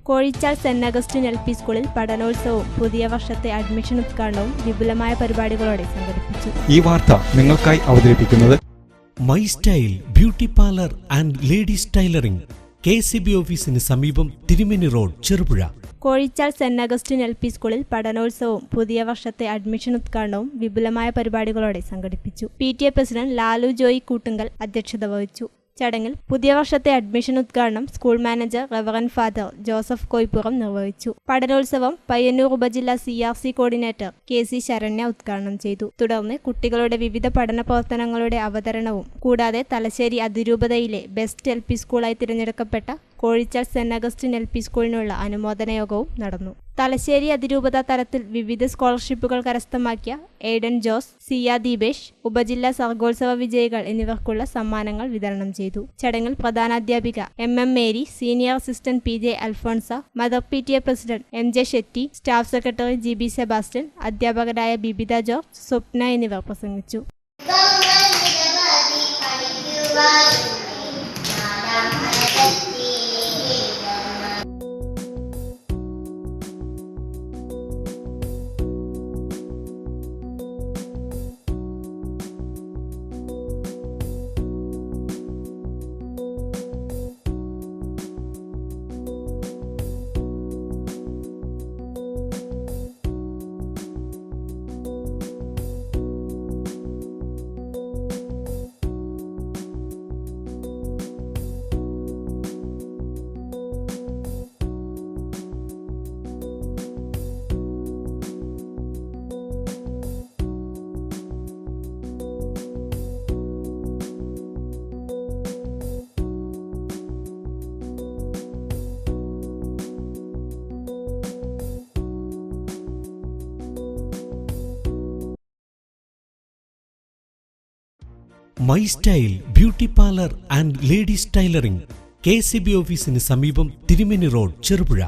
Kozhichal saint Augustine LP സ്കൂളിൽ പഠനോത്സവവും പുതിയ വർഷത്തെ അഡ്മിഷൻ ഉദ്ഘാടനവും വിപുലമായ പരിപാടികളോടെ സംഘടിപ്പിച്ചു. ഈ വാർത്ത നിങ്ങൾക്കായി അവതരിപ്പിക്കുന്നത് my style beauty parlour and ladies tailoring, KCB ഓഫീസിന് സമീപം, തിരുമേനി road, Cherupuzha. Kozhichal saint Augustine LP സ്കൂളിൽ പഠനോത്സവവും പുതിയ വർഷത്തെ അഡ്മിഷൻ ഉദ്ഘാടനവും വിപുലമായ പരിപാടികളോടെ സംഘടിപ്പിച്ചു. PTA പ്രസിഡന്റ് ലാലു ജോയി കൂട്ടുങ്കൽ അധ്യക്ഷത വഹിച്ചു. ചടങ്ങിൽ പുതിയ വർഷത്തെ അഡ്മിഷൻ ഉദ്ഘാടനം school manager reverend father Joseph Koipuram നിർവഹിച്ചു. പഠനോത്സവം പയ്യന്നൂർ ഉപജില്ലാ CRC കോർഡിനേറ്റർ KC ശരണ്യ ഉദ്ഘാടനം ചെയ്തു. തുടർന്ന് കുട്ടികളുടെ വിവിധ പഠന പ്രവർത്തനങ്ങളുടെ അവതരണവും കൂടാതെ തലശ്ശേരി അതിരൂപതയിലെ ബെസ്റ്റ് LP സ്കൂളായി തിരഞ്ഞെടുക്കപ്പെട്ട കോഴിച്ചാൽ സെന്റ് അഗസ്റ്റിൻ LP സ്കൂളിനുള്ള അനുമോദന യോഗവും നടന്നു. തലശ്ശേരി അതിരൂപത തലത്തിൽ വിവിധ സ്കോളർഷിപ്പുകൾ കരസ്ഥമാക്കിയ എയ്ഡൻ ജോസ്, സിയ ദീപേഷ്, ഉപജില്ലാ സർഗോത്സവ വിജയികൾ എന്നിവർക്കുള്ള സമ്മാനങ്ങൾ വിതരണം ചെയ്തു. ചടങ്ങിൽ പ്രധാനാധ്യാപിക MM Mary, senior assistant PJ Alphonsa, mother PTA president MJ Shetty, staff secretary GB Sebastian, അധ്യാപകരായ ബിബിത ജോർജ്, സ്വപ്ന എന്നിവർ പ്രസംഗിച്ചു. My style beauty parlour and ladies tailoring, KCB ഓഫീസിന് സമീപം, തിരുമേനി റോഡ്, ചെറുപുഴ.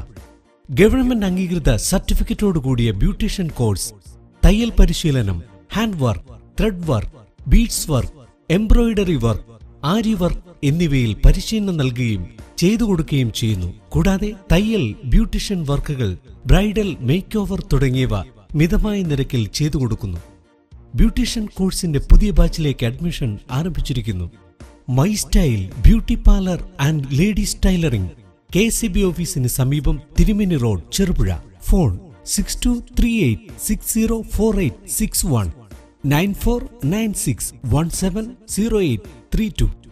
ഗവൺമെന്റ് അംഗീകൃത സർട്ടിഫിക്കറ്റോടുകൂടിയ ബ്യൂട്ടീഷ്യൻ കോഴ്സ്, തയ്യൽ പരിശീലനം, hand work, thread work, beads work, embroidery work, aari work എന്നിവയിൽ പരിശീലനം നൽകുകയും ചെയ്തു കൊടുക്കുകയും ചെയ്യുന്നു. കൂടാതെ തയ്യൽ, ബ്യൂട്ടീഷ്യൻ വർക്കുകൾ, ബ്രൈഡൽ മേക്ക് ഓവർ തുടങ്ങിയവ മിതമായ നിരക്കിൽ ചെയ്തു കൊടുക്കുന്നു. ബ്യൂട്ടീഷ്യൻ കോഴ്സിന്റെ പുതിയ ബാച്ചിലേക്ക് അഡ്മിഷൻ ആരംഭിച്ചിരിക്കുന്നു. My style beauty parlour and ladies tailoring, KCB ഓഫീസിന് സമീപം, തിരുമേനി റോഡ്, ചെറുപുഴ. ഫോൺ 6238604861 9496170832.